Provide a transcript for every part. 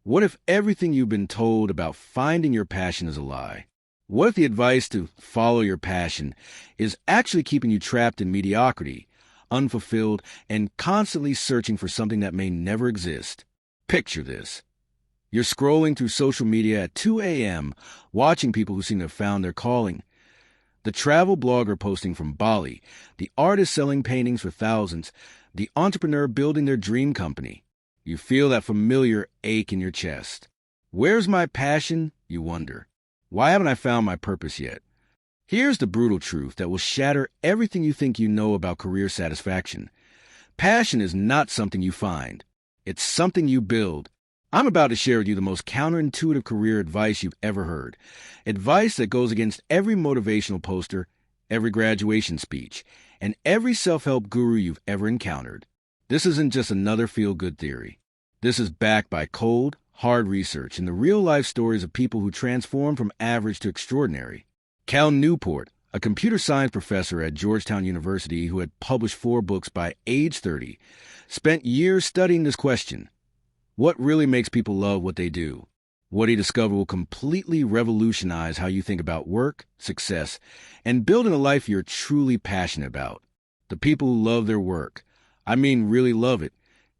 What if everything you've been told about finding your passion is a lie? What if the advice to follow your passion is actually keeping you trapped in mediocrity, unfulfilled, and constantly searching for something that may never exist? Picture this. You're scrolling through social media at 2 a.m., watching people who seem to have found their calling. The travel blogger posting from Bali, the artist selling paintings for thousands, the entrepreneur building their dream company. You feel that familiar ache in your chest. Where's my passion, you wonder? Why haven't I found my purpose yet? Here's the brutal truth that will shatter everything you think you know about career satisfaction. Passion is not something you find. It's something you build. I'm about to share with you the most counterintuitive career advice you've ever heard. Advice that goes against every motivational poster, every graduation speech, and every self-help guru you've ever encountered. This isn't just another feel-good theory. This is backed by cold, hard research and the real-life stories of people who transformed from average to extraordinary. Cal Newport, a computer science professor at Georgetown University who had published 4 books by age 30, spent years studying this question. What really makes people love what they do? What he discovered will completely revolutionize how you think about work, success, and building a life you're truly passionate about. The people who love their work, really love it,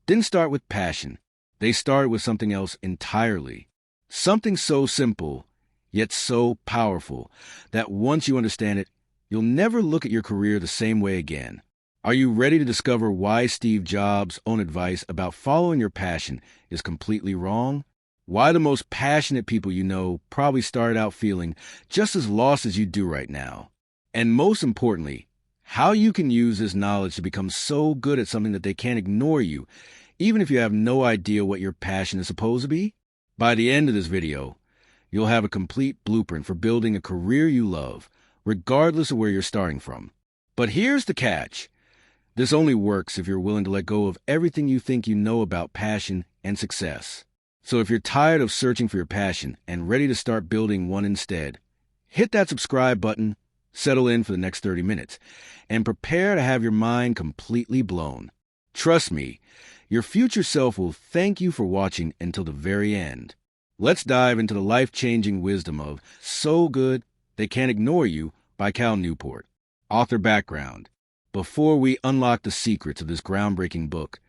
didn't start with passion. They started with something else entirely. Something so simple, yet so powerful, that once you understand it, you'll never look at your career the same way again. Are you ready to discover why Steve Jobs' own advice about following your passion is completely wrong? Why the most passionate people you know probably started out feeling just as lost as you do right now? And most importantly, how you can use this knowledge to become so good at something that they can't ignore you, even if you have no idea what your passion is supposed to be? By the end of this video, you'll have a complete blueprint for building a career you love, regardless of where you're starting from. But here's the catch. This only works if you're willing to let go of everything you think you know about passion and success. So if you're tired of searching for your passion and ready to start building one instead, hit that subscribe button, settle in for the next 30 minutes, and prepare to have your mind completely blown. Trust me, your future self will thank you for watching until the very end. Let's dive into the life-changing wisdom of So Good They Can't Ignore You by Cal Newport. Author background. Before we unlock the secrets of this groundbreaking book,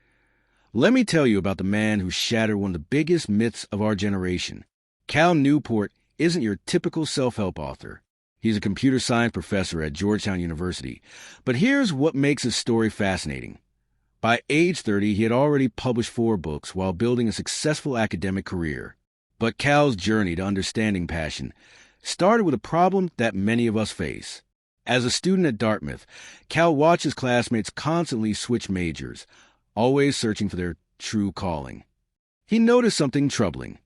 let me tell you about the man who shattered one of the biggest myths of our generation. Cal Newport isn't your typical self-help author. He's a computer science professor at Georgetown University. But here's what makes his story fascinating. By age 30, he had already published 4 books while building a successful academic career. But Cal's journey to understanding passion started with a problem that many of us face. As a student at Dartmouth, Cal watched his classmates constantly switch majors, always searching for their true calling. He noticed something troubling.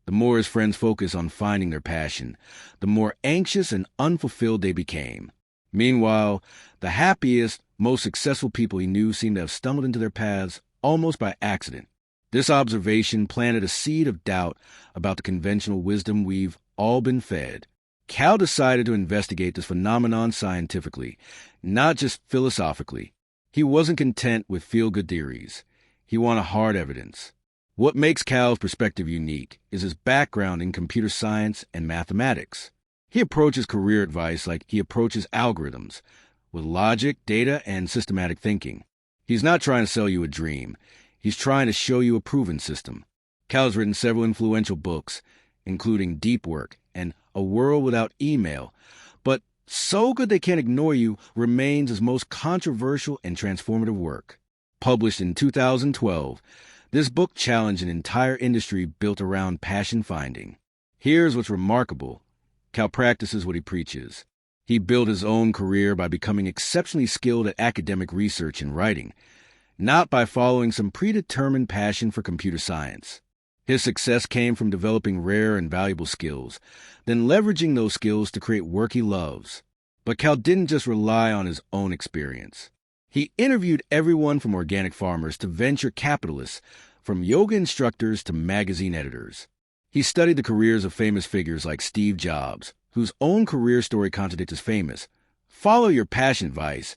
The more his friends focused on finding their passion, the more anxious and unfulfilled they became. Meanwhile, the happiest, most successful people he knew seemed to have stumbled into their paths almost by accident. This observation planted a seed of doubt about the conventional wisdom we've all been fed. Cal decided to investigate this phenomenon scientifically, not just philosophically. He wasn't content with feel-good theories. He wanted hard evidence. What makes Cal's perspective unique is his background in computer science and mathematics. He approaches career advice like he approaches algorithms, with logic, data, and systematic thinking. He's not trying to sell you a dream. He's trying to show you a proven system. Cal's written several influential books, including Deep Work and A World Without Email. But So Good They Can't Ignore You remains his most controversial and transformative work. Published in 2012, this book challenged an entire industry built around passion finding. Here's what's remarkable. Cal practices what he preaches. He built his own career by becoming exceptionally skilled at academic research and writing, not by following some predetermined passion for computer science. His success came from developing rare and valuable skills, then leveraging those skills to create work he loves. But Cal didn't just rely on his own experience. He interviewed everyone from organic farmers to venture capitalists, from yoga instructors to magazine editors. He studied the careers of famous figures like Steve Jobs, whose own career story contradicts his famous "follow your passion" advice,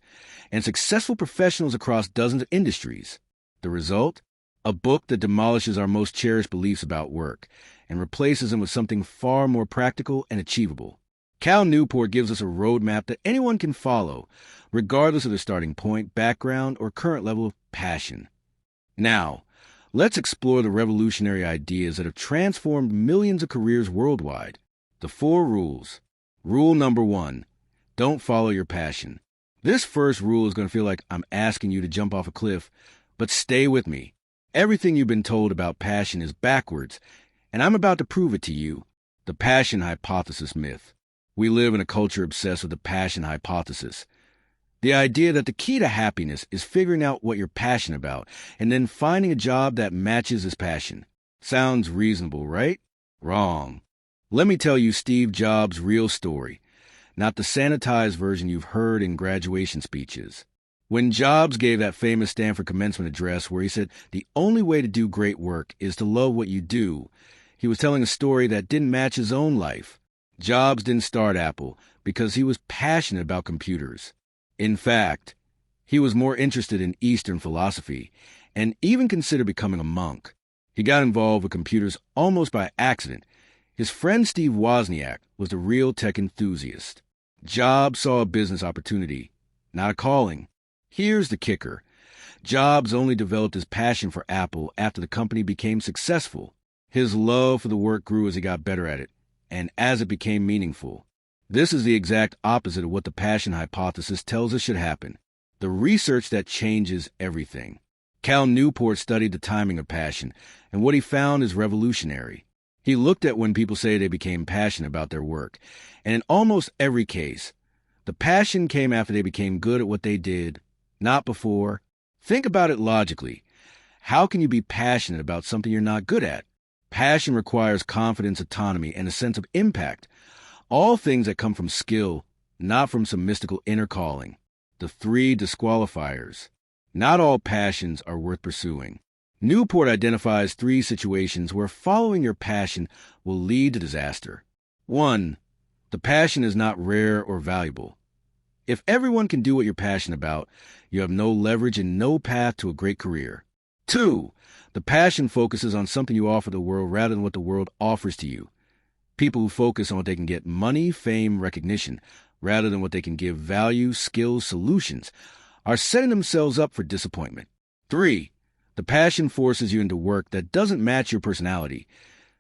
and successful professionals across dozens of industries. The result? a book that demolishes our most cherished beliefs about work and replaces them with something far more practical and achievable. Cal Newport gives us a roadmap that anyone can follow, regardless of their starting point, background, or current level of passion. Now, let's explore the revolutionary ideas that have transformed millions of careers worldwide. The 4 rules. Rule number 1, don't follow your passion. This first rule is going to feel like I'm asking you to jump off a cliff, but stay with me. Everything you've been told about passion is backwards, and I'm about to prove it to you. The passion hypothesis myth. We live in a culture obsessed with the passion hypothesis. The idea that the key to happiness is figuring out what you're passionate about and then finding a job that matches this passion. Sounds reasonable, right? Wrong. Let me tell you Steve Jobs' real story, not the sanitized version you've heard in graduation speeches. When Jobs gave that famous Stanford commencement address where he said the only way to do great work is to love what you do, he was telling a story that didn't match his own life. Jobs didn't start Apple because he was passionate about computers. In fact, he was more interested in Eastern philosophy and even considered becoming a monk. He got involved with computers almost by accident. His friend Steve Wozniak was the real tech enthusiast. Jobs saw a business opportunity, not a calling. Here's the kicker. Jobs only developed his passion for Apple after the company became successful. His love for the work grew as he got better at it, and as it became meaningful. This is the exact opposite of what the passion hypothesis tells us should happen. The research that changes everything. Cal Newport studied the timing of passion, and what he found is revolutionary. He looked at when people say they became passionate about their work, and in almost every case, the passion came after they became good at what they did, not before. Think about it logically. How can you be passionate about something you're not good at? Passion requires confidence, autonomy, and a sense of impact. All things that come from skill, not from some mystical inner calling. The 3 disqualifiers. Not all passions are worth pursuing. Newport identifies 3 situations where following your passion will lead to disaster. 1. The passion is not rare or valuable. If everyone can do what you're passionate about, you have no leverage and no path to a great career. 2. The passion focuses on something you offer the world rather than what the world offers to you. People who focus on what they can get money, fame, recognition, rather than what they can give value, skills, solutions, are setting themselves up for disappointment. 3. The passion forces you into work that doesn't match your personality.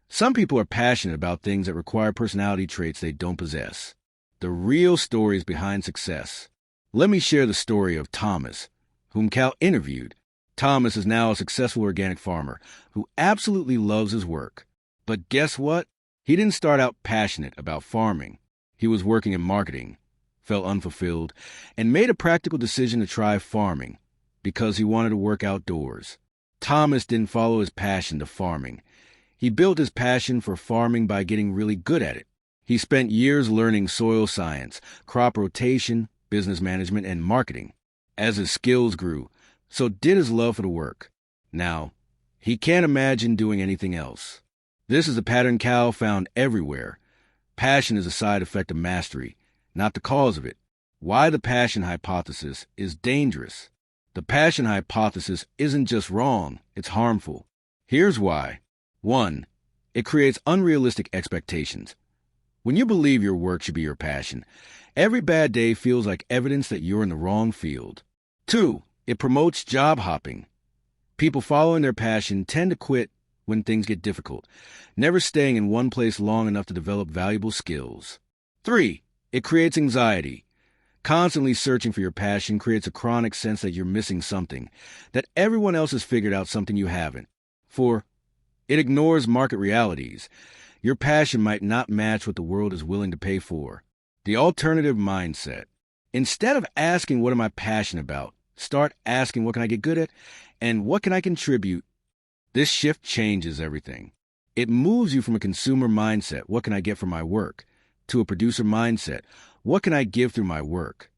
Some people are passionate about things that require personality traits they don't possess. The real stories behind success. Let me share the story of Thomas, whom Cal interviewed. Thomas is now a successful organic farmer who absolutely loves his work. But guess what? He didn't start out passionate about farming. He was working in marketing, felt unfulfilled, and made a practical decision to try farming because he wanted to work outdoors. Thomas didn't follow his passion to farming. He built his passion for farming by getting really good at it. He spent years learning soil science, crop rotation, business management, and marketing. As his skills grew, so did his love for the work. Now, he can't imagine doing anything else. This is a pattern Cal found everywhere. Passion is a side effect of mastery, not the cause of it. Why the passion hypothesis is dangerous. The passion hypothesis isn't just wrong, it's harmful. Here's why. 1. It creates unrealistic expectations. When you believe your work should be your passion, every bad day feels like evidence that you're in the wrong field. 2. It promotes job hopping. People following their passion tend to quit when things get difficult, never staying in one place long enough to develop valuable skills. 3. It creates anxiety. Constantly searching for your passion creates a chronic sense that you're missing something, that everyone else has figured out something you haven't. 4. It ignores market realities. Your passion might not match what the world is willing to pay for. The alternative mindset. Instead of asking what am I passionate about, start asking what can I get good at and what can I contribute. This shift changes everything. It moves you from a consumer mindset, what can I get from my work, to a producer mindset, what can I give through my work.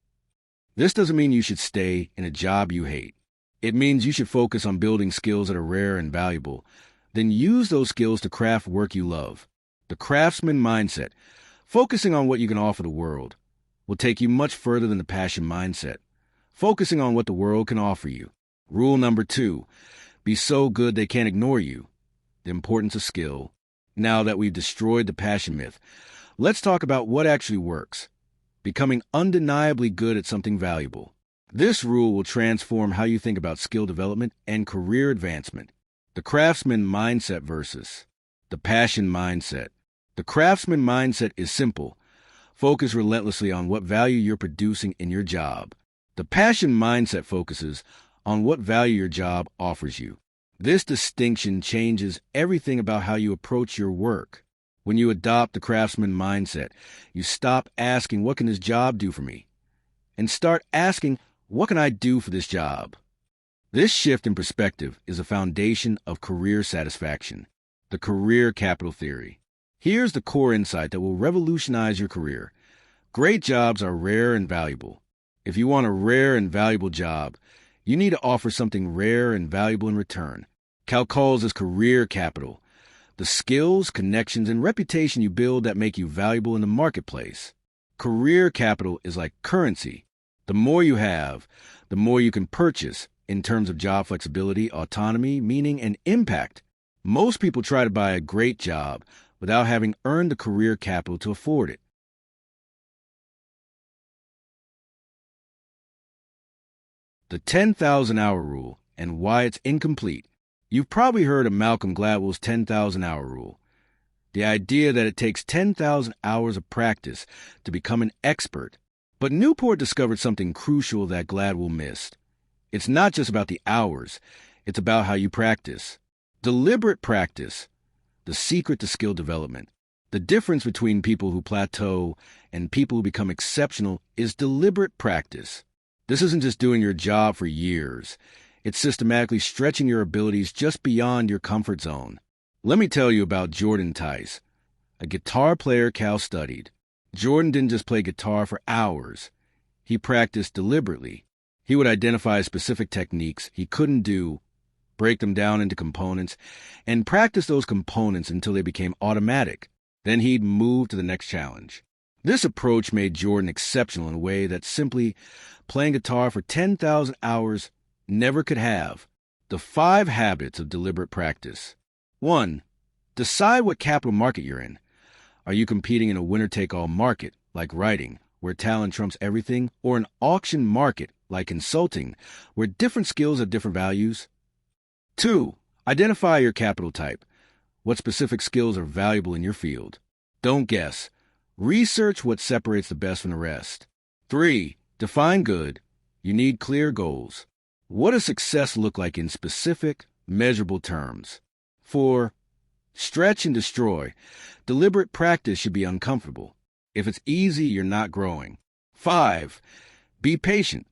This doesn't mean you should stay in a job you hate. It means you should focus on building skills that are rare and valuable, then use those skills to craft work you love. The craftsman mindset, focusing on what you can offer the world, will take you much further than the passion mindset, focusing on what the world can offer you. Rule number 2, Be so good they can't ignore you. The importance of skill. Now that we've destroyed the passion myth, let's talk about what actually works. Becoming undeniably good at something valuable. This rule will transform how you think about skill development and career advancement. The craftsman mindset versus the passion mindset. The craftsman mindset is simple. Focus relentlessly on what value you're producing in your job. The passion mindset focuses on what value your job offers you. This distinction changes everything about how you approach your work. When you adopt the craftsman mindset, you stop asking, what can this job do for me? And start asking, what can I do for this job? This shift in perspective is a foundation of career satisfaction. The career capital theory. Here's the core insight that will revolutionize your career. Great jobs are rare and valuable. If you want a rare and valuable job, you need to offer something rare and valuable in return. Cal calls this career capital. The skills, connections, and reputation you build that make you valuable in the marketplace. Career capital is like currency. The more you have, the more you can purchase in terms of job flexibility, autonomy, meaning, and impact. Most people try to buy a great job without having earned the career capital to afford it. The 10,000-hour rule and why it's incomplete. You've probably heard of Malcolm Gladwell's 10,000-hour rule. The idea that it takes 10,000 hours of practice to become an expert. But Newport discovered something crucial that Gladwell missed. It's not just about the hours, it's about how you practice. Deliberate practice, the secret to skill development. The difference between people who plateau and people who become exceptional is deliberate practice. This isn't just doing your job for years. It's systematically stretching your abilities just beyond your comfort zone. Let me tell you about Jordan Tice, a guitar player Cal studied. Jordan didn't just play guitar for hours. He practiced deliberately. He would identify specific techniques he couldn't do, break them down into components, and practice those components until they became automatic. Then he'd move to the next challenge. This approach made Jordan exceptional in a way that simply playing guitar for 10,000 hours never could have. The 5 habits of deliberate practice. 1. Decide what capital market you're in. Are you competing in a winner-take-all market, like writing, where talent trumps everything, or an auction market, like consulting, where different skills have different values? 2. Identify your capital type. What specific skills are valuable in your field? Don't guess. Research what separates the best from the rest. 3. Define good. You need clear goals. What does success look like in specific, measurable terms? 4. Stretch and destroy. Deliberate practice should be uncomfortable. If it's easy, you're not growing. 5. Be patient.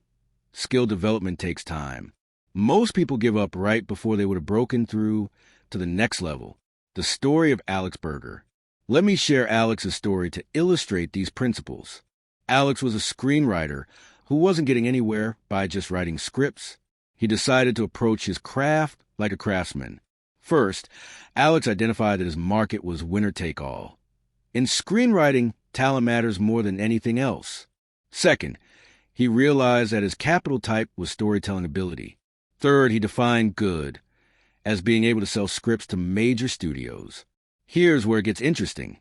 Skill development takes time. Most people give up right before they would have broken through to the next level. The story of Alex Berger. Let me share Alex's story to illustrate these principles. Alex was a screenwriter who wasn't getting anywhere by just writing scripts. He decided to approach his craft like a craftsman. First, Alex identified that his market was winner-take-all. In screenwriting, talent matters more than anything else. Second, he realized that his capital type was storytelling ability. Third, he defined good as being able to sell scripts to major studios. Here's where it gets interesting.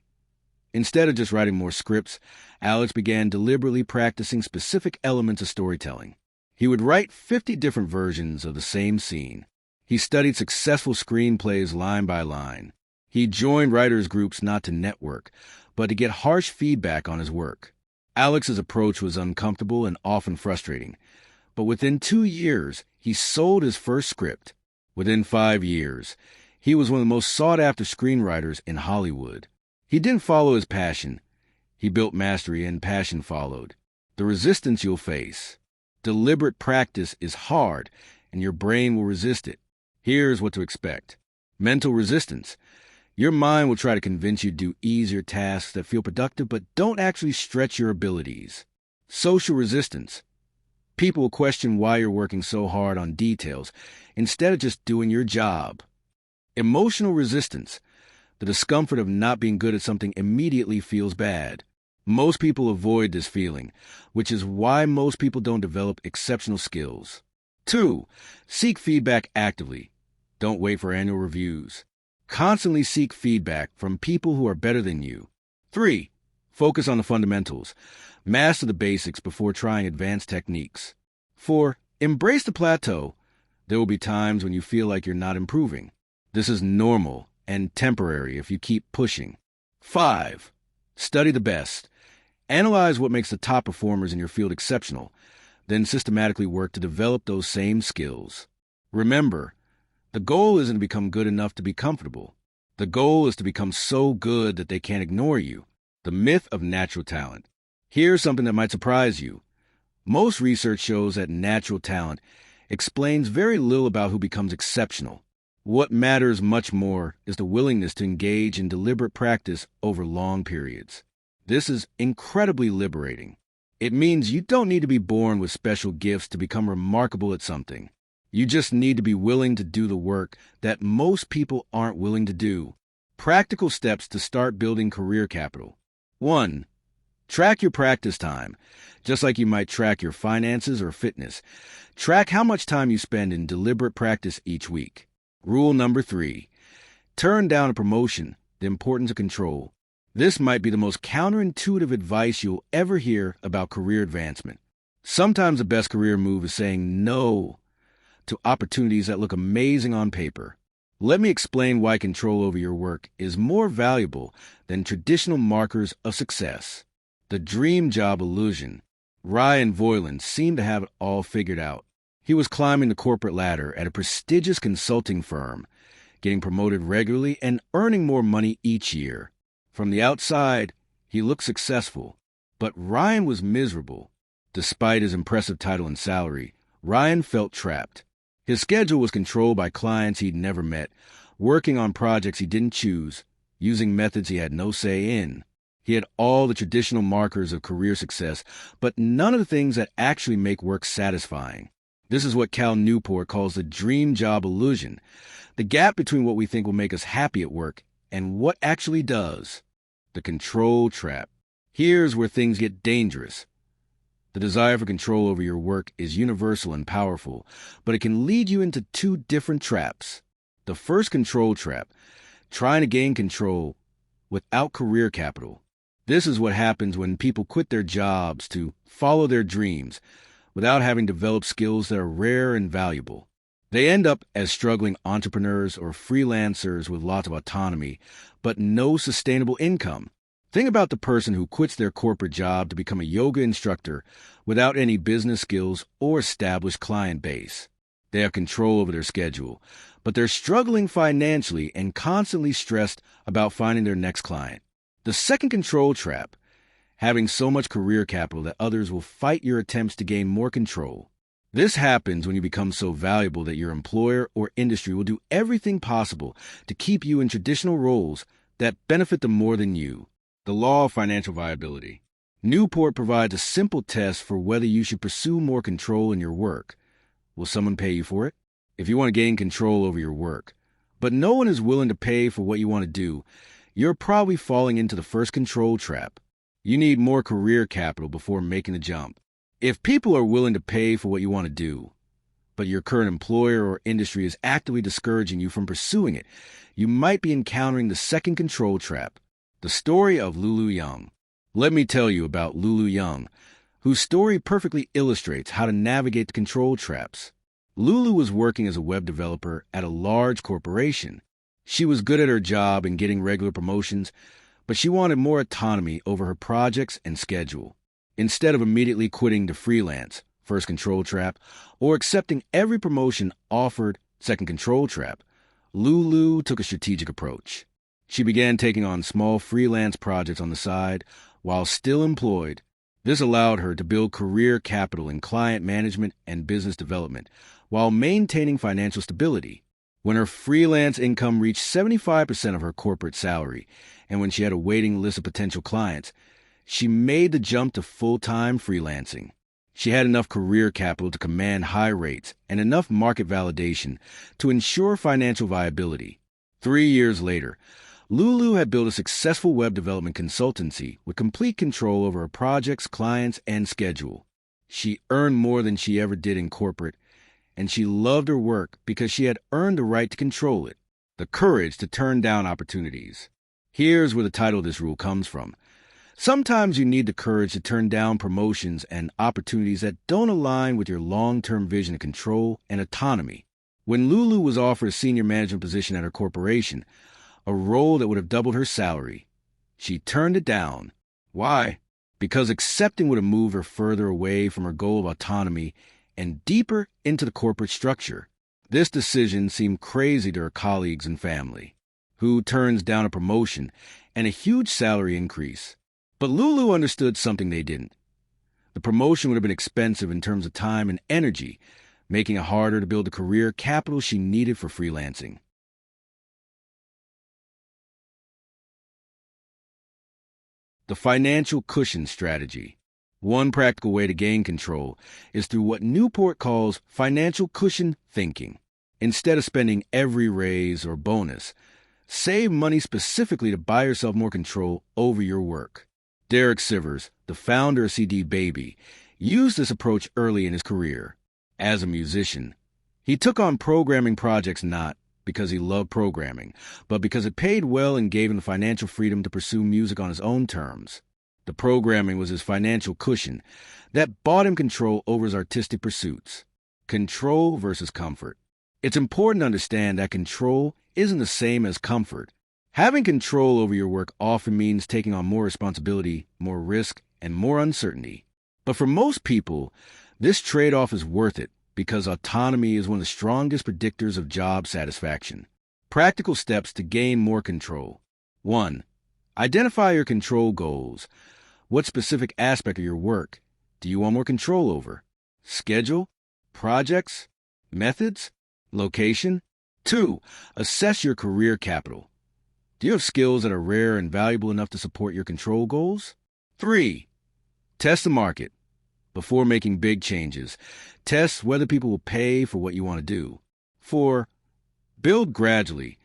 Instead of just writing more scripts, Alex began deliberately practicing specific elements of storytelling. He would write 50 different versions of the same scene. He studied successful screenplays line by line. He joined writers' groups not to network, but to get harsh feedback on his work. Alex's approach was uncomfortable and often frustrating, but within 2 years, he sold his first script. Within 5 years, he was one of the most sought-after screenwriters in Hollywood. He didn't follow his passion. He built mastery, and passion followed. The resistance you'll face. Deliberate practice is hard, and your brain will resist it. Here's what to expect. Mental resistance. Your mind will try to convince you to do easier tasks that feel productive but don't actually stretch your abilities. Social resistance. People will question why you're working so hard on details instead of just doing your job. Emotional resistance. The discomfort of not being good at something immediately feels bad. Most people avoid this feeling, which is why most people don't develop exceptional skills. 2. Seek feedback actively. Don't wait for annual reviews. Constantly seek feedback from people who are better than you. 3. Focus on the fundamentals. Master the basics before trying advanced techniques. 4. Embrace the plateau. There will be times when you feel like you're not improving. This is normal and temporary if you keep pushing. 5. Study the best. Analyze what makes the top performers in your field exceptional, then systematically work to develop those same skills. Remember, the goal isn't to become good enough to be comfortable. The goal is to become so good that they can't ignore you. The myth of natural talent. Here's something that might surprise you. Most research shows that natural talent explains very little about who becomes exceptional. What matters much more is the willingness to engage in deliberate practice over long periods. This is incredibly liberating. It means you don't need to be born with special gifts to become remarkable at something. You just need to be willing to do the work that most people aren't willing to do. Practical steps to start building career capital. 1. Track your practice time. Just like you might track your finances or fitness, track how much time you spend in deliberate practice each week. Rule number 3. Turn down a promotion, the importance of control. This might be the most counterintuitive advice you'll ever hear about career advancement. Sometimes the best career move is saying no to opportunities that look amazing on paper. Let me explain why control over your work is more valuable than traditional markers of success. The dream job illusion. Ryan Voiland seemed to have it all figured out. He was climbing the corporate ladder at a prestigious consulting firm, getting promoted regularly and earning more money each year. From the outside, he looked successful, but Ryan was miserable. Despite his impressive title and salary, Ryan felt trapped. His schedule was controlled by clients he'd never met, working on projects he didn't choose, using methods he had no say in. He had all the traditional markers of career success, but none of the things that actually make work satisfying. This is what Cal Newport calls the dream job illusion, the gap between what we think will make us happy at work and what actually does. The control trap. Here's where things get dangerous. The desire for control over your work is universal and powerful, but it can lead you into 2 different traps. The first control trap, trying to gain control without career capital. This is what happens when people quit their jobs to follow their dreams without having developed skills that are rare and valuable. They end up as struggling entrepreneurs or freelancers with lots of autonomy, but no sustainable income. Think about the person who quits their corporate job to become a yoga instructor without any business skills or established client base. They have control over their schedule, but they're struggling financially and constantly stressed about finding their next client. The second control trap, having so much career capital that others will fight your attempts to gain more control. This happens when you become so valuable that your employer or industry will do everything possible to keep you in traditional roles that benefit them more than you. The law of financial viability. Newport provides a simple test for whether you should pursue more control in your work. Will someone pay you for it? If you want to gain control over your work, but no one is willing to pay for what you want to do, you're probably falling into the first control trap. You need more career capital before making the jump. If people are willing to pay for what you want to do, but your current employer or industry is actively discouraging you from pursuing it, you might be encountering the second control trap. The story of Lulu Young. Let me tell you about Lulu Young, whose story perfectly illustrates how to navigate the control traps. Lulu was working as a web developer at a large corporation. She was good at her job and getting regular promotions, but she wanted more autonomy over her projects and schedule. Instead of immediately quitting to freelance, first control trap, or accepting every promotion offered, second control trap, Lulu took a strategic approach. She began taking on small freelance projects on the side while still employed. This allowed her to build career capital in client management and business development while maintaining financial stability. When her freelance income reached 75% of her corporate salary, and when she had a waiting list of potential clients, she made the jump to full-time freelancing. She had enough career capital to command high rates and enough market validation to ensure financial viability. 3 years later, Lulu had built a successful web development consultancy with complete control over her projects, clients, and schedule. She earned more than she ever did in corporate, and she loved her work because she had earned the right to control it, the courage to turn down opportunities. Here's where the title of this rule comes from. Sometimes you need the courage to turn down promotions and opportunities that don't align with your long-term vision of control and autonomy. When Lulu was offered a senior management position at her corporation, a role that would have doubled her salary, she turned it down. Why? Because accepting would have moved her further away from her goal of autonomy and deeper into the corporate structure. This decision seemed crazy to her colleagues and family, who turns down a promotion and a huge salary increase. But Lulu understood something they didn't. The promotion would have been expensive in terms of time and energy, making it harder to build the career capital she needed for freelancing. The financial cushion strategy. One practical way to gain control is through what Newport calls financial cushion thinking. Instead of spending every raise or bonus, save money specifically to buy yourself more control over your work. Derek Sivers, the founder of CD Baby, used this approach early in his career. As a musician, he took on programming projects not because he loved programming, but because it paid well and gave him the financial freedom to pursue music on his own terms. The programming was his financial cushion that bought him control over his artistic pursuits. Control versus comfort. It's important to understand that control isn't the same as comfort. Having control over your work often means taking on more responsibility, more risk, and more uncertainty. But for most people, this trade-off is worth it because autonomy is one of the strongest predictors of job satisfaction. Practical steps to gain more control. 1. Identify your control goals. What specific aspect of your work do you want more control over? Schedule? Projects? Methods? Location? 2. Assess your career capital. Do you have skills that are rare and valuable enough to support your control goals? 3. Test the market. Before making big changes, test whether people will pay for what you want to do. 4. Build gradually.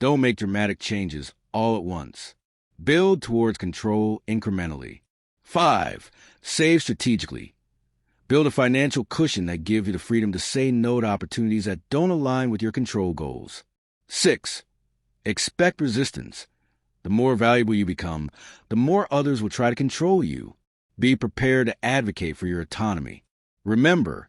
Don't make dramatic changes all at once. Build towards control incrementally. 5. Save strategically. Build a financial cushion that gives you the freedom to say no to opportunities that don't align with your control goals. 6. Expect resistance. The more valuable you become, the more others will try to control you. Be prepared to advocate for your autonomy. Remember,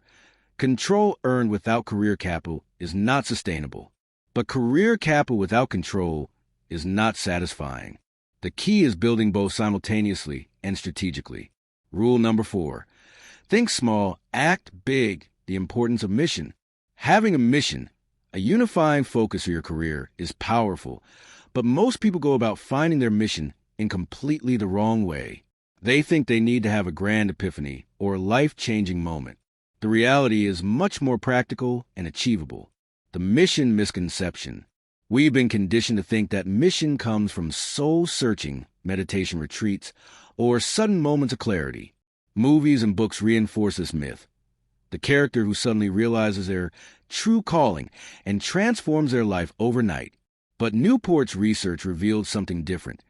control earned without career capital is not sustainable, but career capital without control is not satisfying. The key is building both simultaneously and strategically. Rule number 4. Think small, act big. The importance of mission. Having a mission, a unifying focus for your career, is powerful, but most people go about finding their mission in completely the wrong way. They think they need to have a grand epiphany or a life-changing moment. The reality is much more practical and achievable. The mission misconception. We've been conditioned to think that mission comes from soul-searching meditation retreats or sudden moments of clarity. Movies and books reinforce this myth. The character who suddenly realizes their true calling and transforms their life overnight. But Newport's research revealed something different.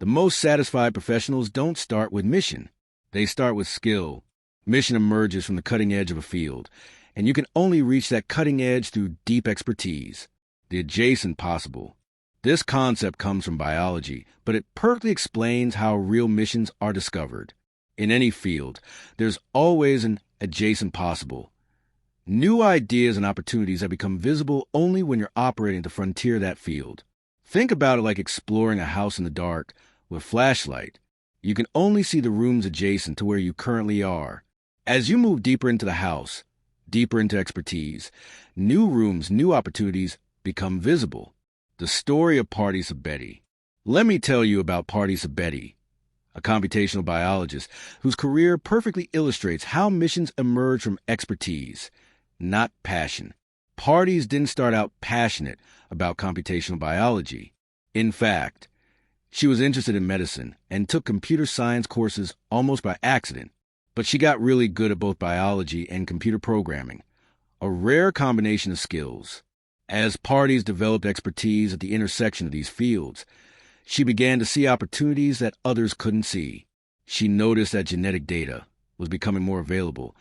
The most satisfied professionals don't start with mission. They start with skill. Mission emerges from the cutting edge of a field, and you can only reach that cutting edge through deep expertise. The adjacent possible. This concept comes from biology, but it perfectly explains how real missions are discovered. In any field, there's always an adjacent possible. New ideas and opportunities have become visible only when you're operating at the frontier of that field. Think about it like exploring a house in the dark with flashlight. You can only see the rooms adjacent to where you currently are. As you move deeper into the house, deeper into expertise, new rooms, new opportunities become visible. The story of Party Sabeti. Let me tell you about Party Sabeti, a computational biologist whose career perfectly illustrates how missions emerge from expertise, not passion. Parties didn't start out passionate about computational biology. In fact, she was interested in medicine and took computer science courses almost by accident, but she got really good at both biology and computer programming, a rare combination of skills. As Parties developed expertise at the intersection of these fields, she began to see opportunities that others couldn't see. She noticed that genetic data was becoming more available,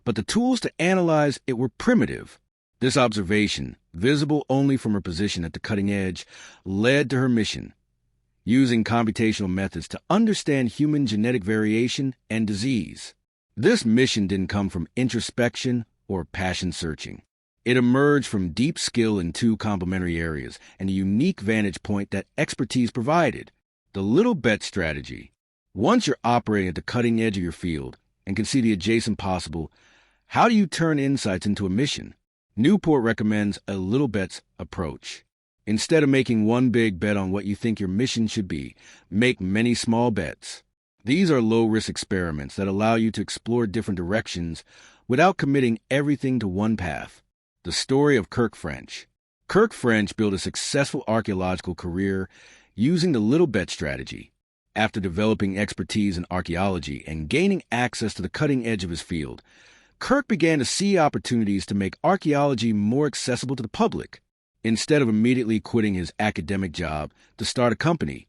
but but the tools to analyze it were primitive. This observation, visible only from her position at the cutting edge, led to her mission, using computational methods to understand human genetic variation and disease. This mission didn't come from introspection or passion searching. It emerged from deep skill in two complementary areas and a unique vantage point that expertise provided: the little bet strategy. Once you're operating at the cutting edge of your field and can see the adjacent possible, how do you turn insights into a mission? Newport recommends a little bets approach. Instead of making one big bet on what you think your mission should be, make many small bets. These are low-risk experiments that allow you to explore different directions without committing everything to one path. The story of Kirk French. Kirk French built a successful archaeological career using the little bet strategy. After developing expertise in archaeology and gaining access to the cutting edge of his field, Kirk began to see opportunities to make archaeology more accessible to the public. Instead of immediately quitting his academic job to start a company,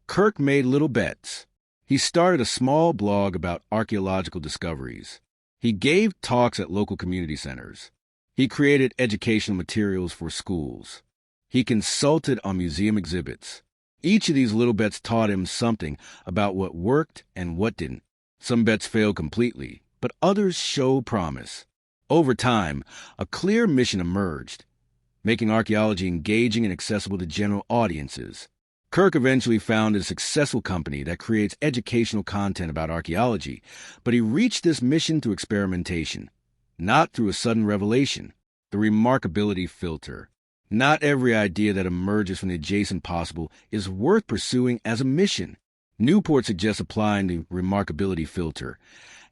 Kirk made little bets. He started a small blog about archaeological discoveries. He gave talks at local community centers. He created educational materials for schools. He consulted on museum exhibits. Each of these little bets taught him something about what worked and what didn't. Some bets failed completely, but others showed promise. Over time, a clear mission emerged, making archaeology engaging and accessible to general audiences. Kirk eventually founded a successful company that creates educational content about archaeology, but he reached this mission through experimentation, not through a sudden revelation. The remarkability filter. Not every idea that emerges from the adjacent possible is worth pursuing as a mission. Newport suggests applying the remarkability filter,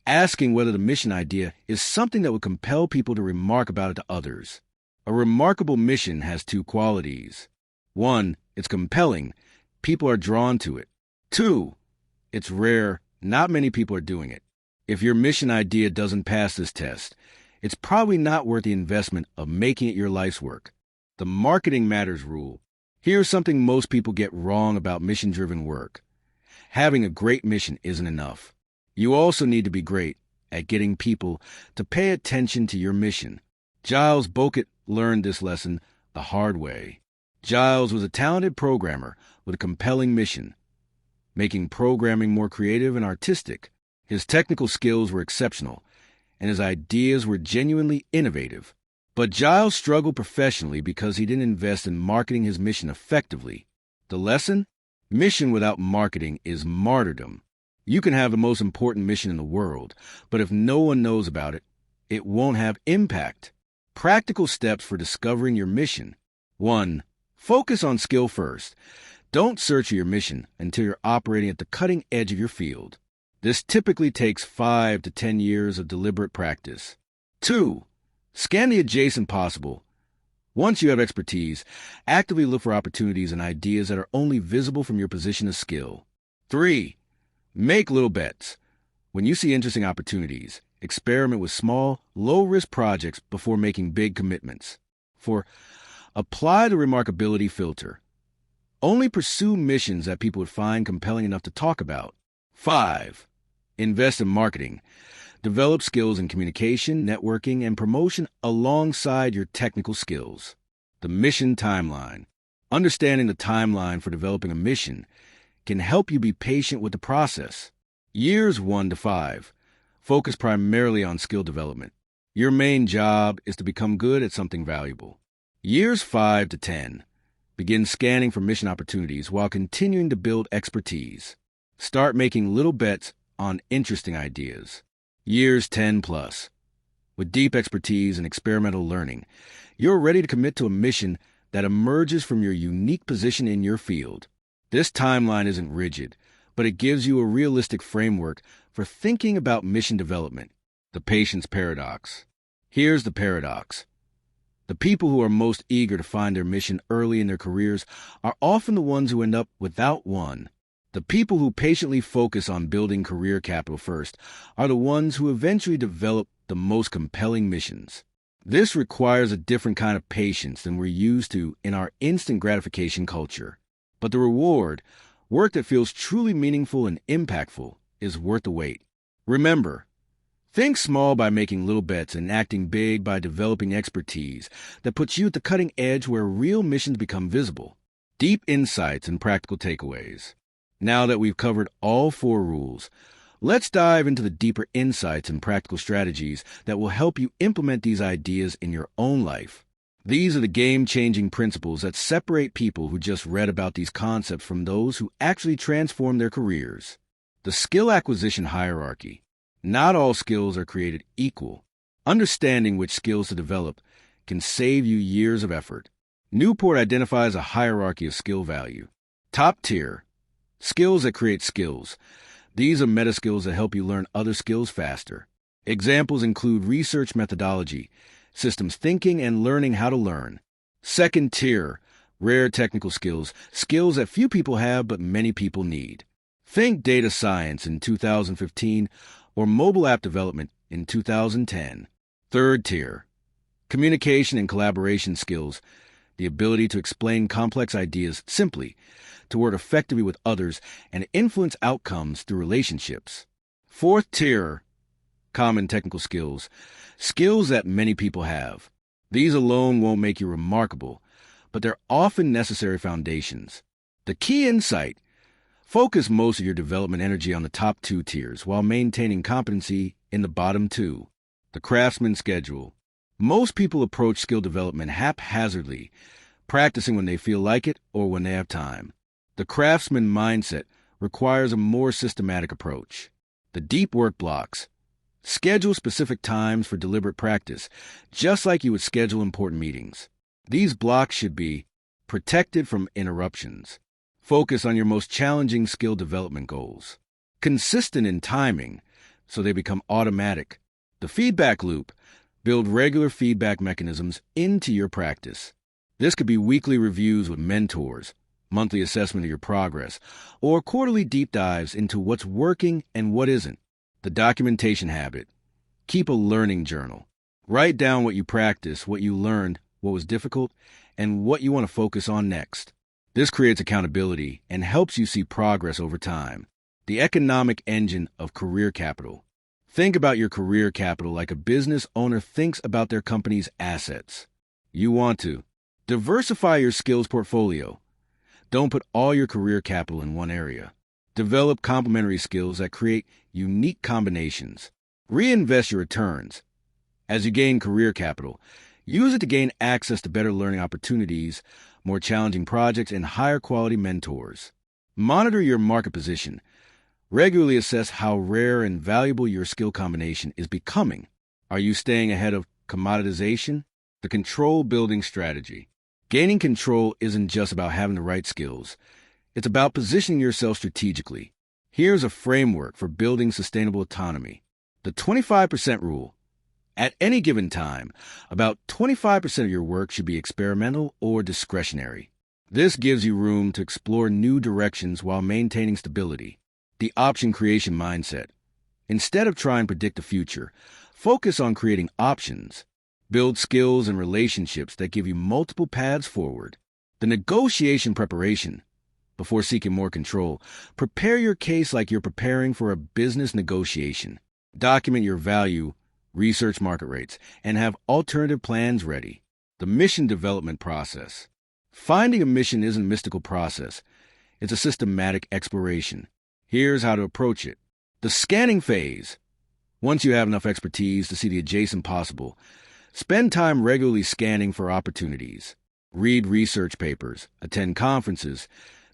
asking whether the mission idea is something that would compel people to remark about it to others. A remarkable mission has two qualities. 1, it's compelling. People are drawn to it. 2, it's rare. Not many people are doing it. If your mission idea doesn't pass this test, it's probably not worth the investment of making it your life's work. The marketing matters rule. Here's something most people get wrong about mission-driven work. Having a great mission isn't enough. You also need to be great at getting people to pay attention to your mission. Giles Bockett learned this lesson the hard way. Giles was a talented programmer with a compelling mission, making programming more creative and artistic. His technical skills were exceptional, and his ideas were genuinely innovative. But Giles struggled professionally because he didn't invest in marketing his mission effectively. The lesson? Mission without marketing is martyrdom. You can have the most important mission in the world, but if no one knows about it, it won't have impact. Practical steps for discovering your mission. 1. Focus on skill first. Don't search for your mission until you're operating at the cutting edge of your field. This typically takes 5 to 10 years of deliberate practice. 2. Scan the adjacent possible. Once you have expertise, actively look for opportunities and ideas that are only visible from your position of skill. 3. Make little bets. When you see interesting opportunities, experiment with small, low-risk projects before making big commitments. 4. Apply the remarkability filter. Only pursue missions that people would find compelling enough to talk about. 5. Invest in marketing. Develop skills in communication, networking, and promotion alongside your technical skills. The mission timeline. Understanding the timeline for developing a mission can help you be patient with the process. Years 1 to 5. Focus primarily on skill development. Your main job is to become good at something valuable. Years 5 to 10. Begin scanning for mission opportunities while continuing to build expertise. Start making little bets on interesting ideas. Years 10 plus. With deep expertise and experimental learning, you're ready to commit to a mission that emerges from your unique position in your field. This timeline isn't rigid, but it gives you a realistic framework for thinking about mission development. The patience paradox. Here's the paradox. The people who are most eager to find their mission early in their careers are often the ones who end up without one. The people who patiently focus on building career capital first are the ones who eventually develop the most compelling missions. This requires a different kind of patience than we're used to in our instant gratification culture. But the reward, work that feels truly meaningful and impactful, is worth the wait. Remember, Think small by making little bets and acting big by developing expertise that puts you at the cutting edge where real missions become visible. Deep insights and practical takeaways. Now that we've covered all 4 rules, let's dive into the deeper insights and practical strategies that will help you implement these ideas in your own life. These are the game-changing principles that separate people who just read about these concepts from those who actually transform their careers. The skill acquisition hierarchy. Not all skills are created equal. Understanding which skills to develop can save you years of effort. Newport identifies a hierarchy of skill value. Top tier. Skills that create skills. These are meta skills that help you learn other skills faster. Examples include research methodology, systems thinking, and learning how to learn. Second tier. Rare technical skills. Skills that few people have but many people need. Think data science in 2015 or mobile app development in 2010. Third tier. Communication and collaboration skills. The ability to explain complex ideas simply, to work effectively with others, and influence outcomes through relationships. Fourth tier. Common technical skills. Skills that many people have. These alone won't make you remarkable, but they're often necessary foundations. The key insight: focus most of your development energy on the top 2 tiers while maintaining competency in the bottom 2. The craftsman schedule. Most people approach skill development haphazardly, practicing when they feel like it or when they have time. The craftsman mindset requires a more systematic approach. The deep work blocks. Schedule specific times for deliberate practice, just like you would schedule important meetings. These blocks should be protected from interruptions. Focus on your most challenging skill development goals. Consistent in timing, so they become automatic. The feedback loop. Build regular feedback mechanisms into your practice. This could be weekly reviews with mentors, monthly assessment of your progress, or quarterly deep dives into what's working and what isn't. The documentation habit. Keep a learning journal. Write down what you practiced, what you learned, what was difficult, and what you want to focus on next. This creates accountability and helps you see progress over time. The economic engine of career capital. Think about your career capital like a business owner thinks about their company's assets. You want to diversify your skills portfolio. Don't put all your career capital in one area. Develop complementary skills that create unique combinations. Reinvest your returns. As you gain career capital, use it to gain access to better learning opportunities, more challenging projects, and higher quality mentors. Monitor your market position. Regularly assess how rare and valuable your skill combination is becoming. Are you staying ahead of commoditization? The control building strategy. Gaining control isn't just about having the right skills. It's about positioning yourself strategically. Here's a framework for building sustainable autonomy. The 25% rule. At any given time, about 25% of your work should be experimental or discretionary. This gives you room to explore new directions while maintaining stability. The option creation mindset. Instead of trying to predict the future, focus on creating options. Build skills and relationships that give you multiple paths forward. The negotiation preparation. Before seeking more control, prepare your case like you're preparing for a business negotiation. Document your value, research market rates, and have alternative plans ready. The mission development process. Finding a mission isn't a mystical process. It's a systematic exploration. Here's how to approach it. The scanning phase. Once you have enough expertise to see the adjacent possible, spend time regularly scanning for opportunities. Read research papers, attend conferences,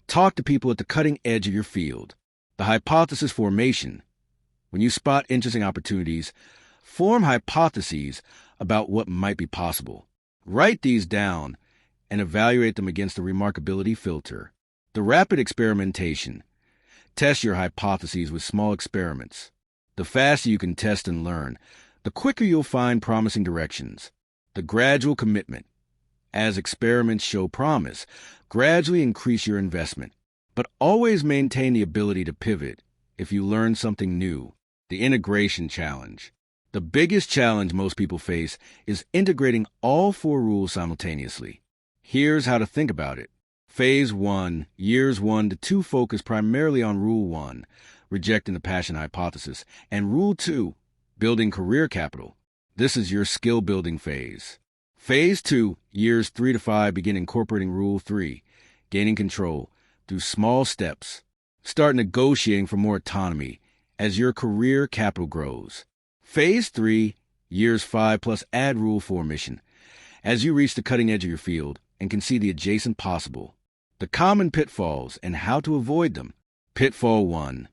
talk to people at the cutting edge of your field. The hypothesis formation. When you spot interesting opportunities, form hypotheses about what might be possible. Write these down and evaluate them against the remarkability filter. The rapid experimentation. Test your hypotheses with small experiments. The faster you can test and learn, the quicker you'll find promising directions. The gradual commitment. As experiments show promise, gradually increase your investment, but always maintain the ability to pivot if you learn something new. The integration challenge. The biggest challenge most people face is integrating all 4 rules simultaneously. Here's how to think about it. Phase 1, years 1 to 2 focus primarily on Rule 1, rejecting the passion hypothesis, and Rule 2, building career capital. This is your skill building phase. Phase 2, years 3 to 5, begin incorporating Rule 3, gaining control through small steps. Start negotiating for more autonomy as your career capital grows. Phase 3, years 5 plus, add Rule 4 mission. As you reach the cutting edge of your field and can see the adjacent possible, the common pitfalls and how to avoid them. Pitfall 1,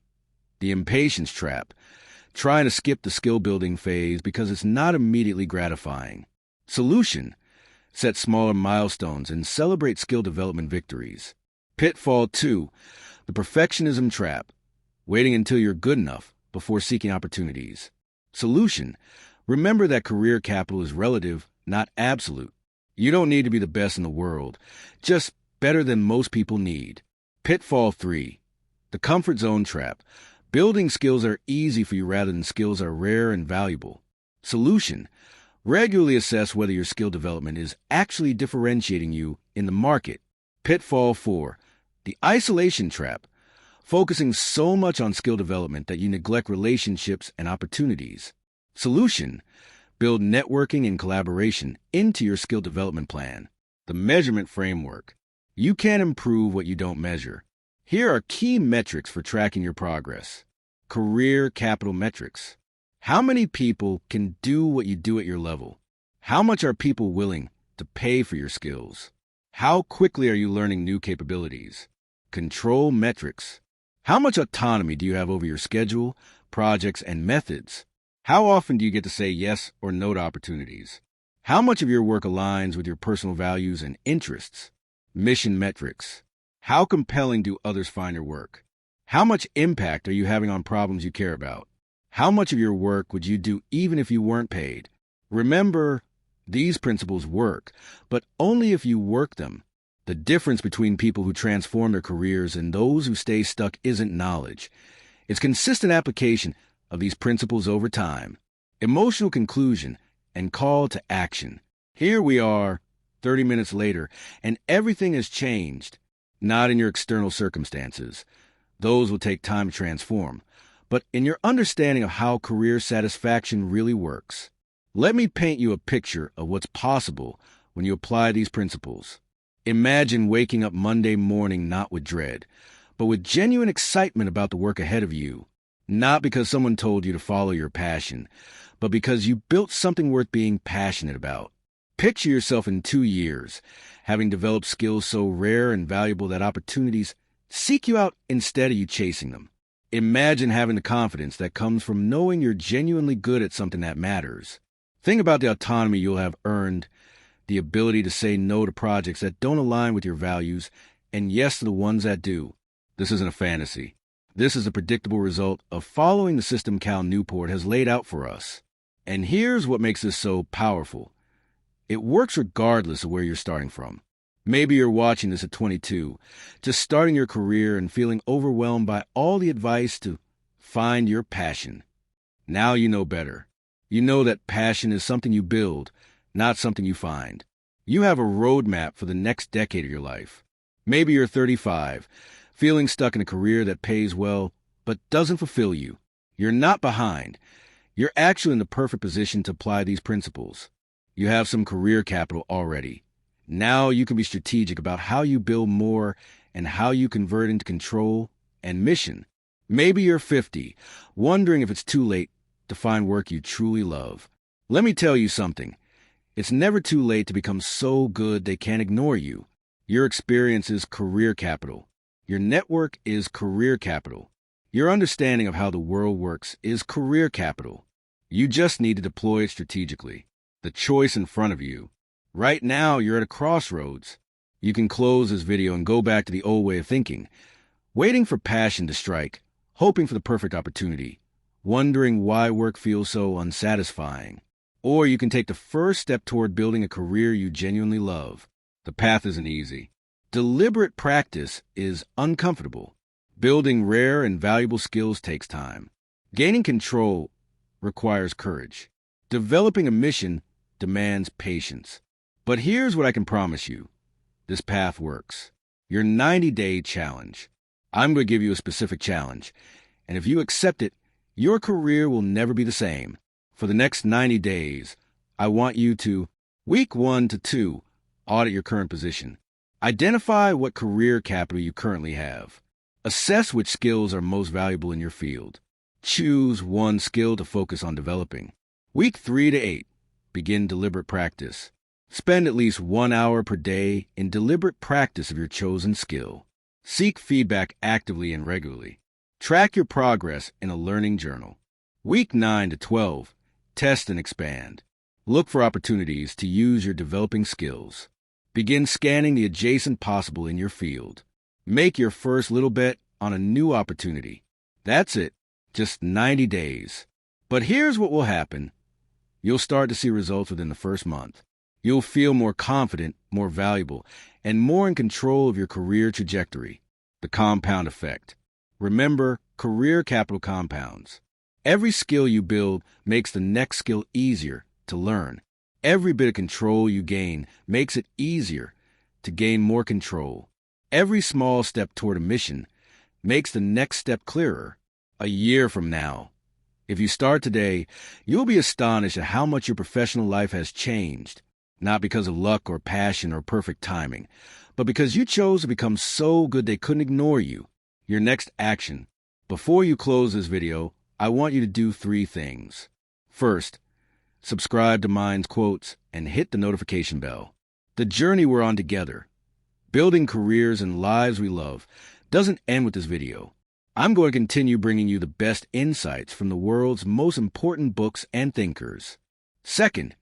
the impatience trap. Trying to skip the skill building phase because it's not immediately gratifying. Solution, set smaller milestones and celebrate skill development victories. Pitfall 2, the perfectionism trap. Waiting until you're good enough before seeking opportunities. Solution, remember that career capital is relative, not absolute. You don't need to be the best in the world, just better than most people need. Pitfall 3, the comfort zone trap. Building skills are easy for you rather than skills are rare and valuable. Solution, regularly assess whether your skill development is actually differentiating you in the market. Pitfall 4, the isolation trap. Focusing so much on skill development that you neglect relationships and opportunities. Solution, build networking and collaboration into your skill development plan. The measurement framework. You can't improve what you don't measure. Here are key metrics for tracking your progress. Career capital metrics. How many people can do what you do at your level? How much are people willing to pay for your skills? How quickly are you learning new capabilities? Control metrics. How much autonomy do you have over your schedule, projects, and methods? How often do you get to say yes or no to opportunities? How much of your work aligns with your personal values and interests? Mission metrics. How compelling do others find your work? How much impact are you having on problems you care about? How much of your work would you do even if you weren't paid? Remember, these principles work, but only if you work them. The difference between people who transform their careers and those who stay stuck isn't knowledge. It's consistent application of these principles over time. Emotional conclusion and call to action. Here we are, 30 minutes later, and everything has changed. Not in your external circumstances. Those will take time to transform, but in your understanding of how career satisfaction really works. Let me paint you a picture of what's possible when you apply these principles. Imagine waking up Monday morning not with dread, but with genuine excitement about the work ahead of you. Not because someone told you to follow your passion, but because you built something worth being passionate about. Picture yourself in 2 years, having developed skills so rare and valuable that opportunities seek you out instead of you chasing them. Imagine having the confidence that comes from knowing you're genuinely good at something that matters. Think about the autonomy you'll have earned, the ability to say no to projects that don't align with your values, and yes to the ones that do. This isn't a fantasy. This is a predictable result of following the system Cal Newport has laid out for us. And here's what makes this so powerful. It works regardless of where you're starting from. Maybe you're watching this at 22, just starting your career and feeling overwhelmed by all the advice to find your passion. Now you know better. You know that passion is something you build, not something you find. You have a roadmap for the next decade of your life. Maybe you're 35, feeling stuck in a career that pays well but doesn't fulfill you. You're not behind. You're actually in the perfect position to apply these principles. You have some career capital already. Now you can be strategic about how you build more and how you convert into control and mission. Maybe you're 50, wondering if it's too late to find work you truly love. Let me tell you something. It's never too late to become so good they can't ignore you. Your experience is career capital. Your network is career capital. Your understanding of how the world works is career capital. You just need to deploy it strategically. The choice in front of you. Right now, you're at a crossroads. You can close this video and go back to the old way of thinking, waiting for passion to strike, hoping for the perfect opportunity, wondering why work feels so unsatisfying. Or you can take the first step toward building a career you genuinely love. The path isn't easy. Deliberate practice is uncomfortable. Building rare and valuable skills takes time. Gaining control requires courage. Developing a mission demands patience. But here's what I can promise you. This path works. Your 90-day challenge. I'm going to give you a specific challenge. And if you accept it, your career will never be the same. For the next 90 days, I want you to, week 1 to 2, audit your current position. Identify what career capital you currently have. Assess which skills are most valuable in your field. Choose one skill to focus on developing. Week 3 to 8, begin deliberate practice. Spend at least 1 hour per day in deliberate practice of your chosen skill. Seek feedback actively and regularly. Track your progress in a learning journal. Week 9 to 12, test and expand. Look for opportunities to use your developing skills. Begin scanning the adjacent possible in your field. Make your first little bet on a new opportunity. That's it, just 90 days. But here's what will happen. You'll start to see results within the first month. You'll feel more confident, more valuable, and more in control of your career trajectory. The compound effect. Remember, career capital compounds. Every skill you build makes the next skill easier to learn. Every bit of control you gain makes it easier to gain more control. Every small step toward a mission makes the next step clearer. A year from now, if you start today, you'll be astonished at how much your professional life has changed, not because of luck or passion or perfect timing, but because you chose to become so good they couldn't ignore you. Your next action. Before you close this video, I want you to do 3 things. First, subscribe to Mind's Quotes and hit the notification bell. The journey we're on together, building careers and lives we love, doesn't end with this video. I'm going to continue bringing you the best insights from the world's most important books and thinkers. Second,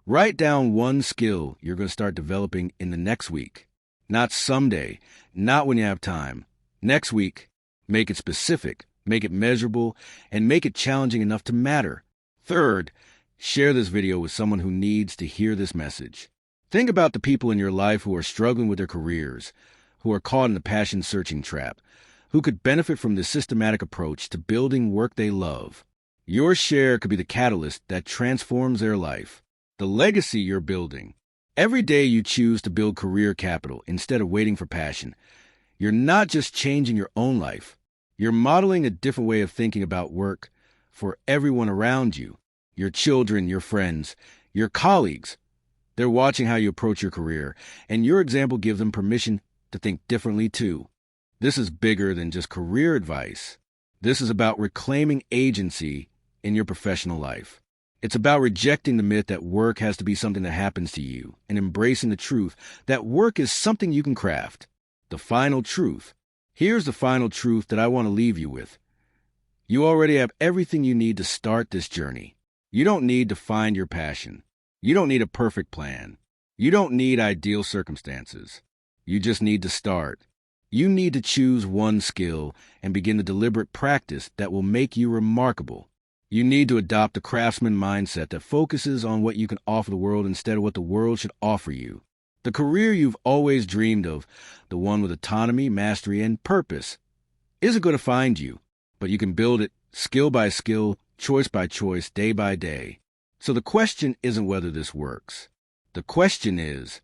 write down one skill you're going to start developing in the next week. Not someday, not when you have time. Next week. Make it specific, make it measurable, and make it challenging enough to matter. Third, share this video with someone who needs to hear this message. Think about the people in your life who are struggling with their careers, who are caught in the passion-searching trap, who could benefit from this systematic approach to building work they love. Your share could be the catalyst that transforms their life, the legacy you're building. Every day you choose to build career capital instead of waiting for passion, you're not just changing your own life, you're modeling a different way of thinking about work for everyone around you, your children, your friends, your colleagues. They're watching how you approach your career, and your example gives them permission to think differently too. This is bigger than just career advice. This is about reclaiming agency in your professional life. It's about rejecting the myth that work has to be something that happens to you and embracing the truth that work is something you can craft. The final truth. Here's the final truth that I want to leave you with. You already have everything you need to start this journey. You don't need to find your passion. You don't need a perfect plan. You don't need ideal circumstances. You just need to start. You need to choose one skill and begin the deliberate practice that will make you remarkable. You need to adopt a craftsman mindset that focuses on what you can offer the world instead of what the world should offer you. The career you've always dreamed of, the one with autonomy, mastery, and purpose, isn't going to find you, but you can build it skill by skill, choice by choice, day by day. So the question isn't whether this works. The question is,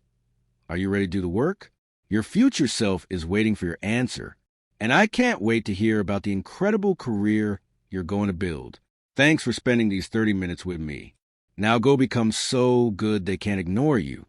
are you ready to do the work? Your future self is waiting for your answer, and I can't wait to hear about the incredible career you're going to build. Thanks for spending these 30 minutes with me. Now go become so good they can't ignore you.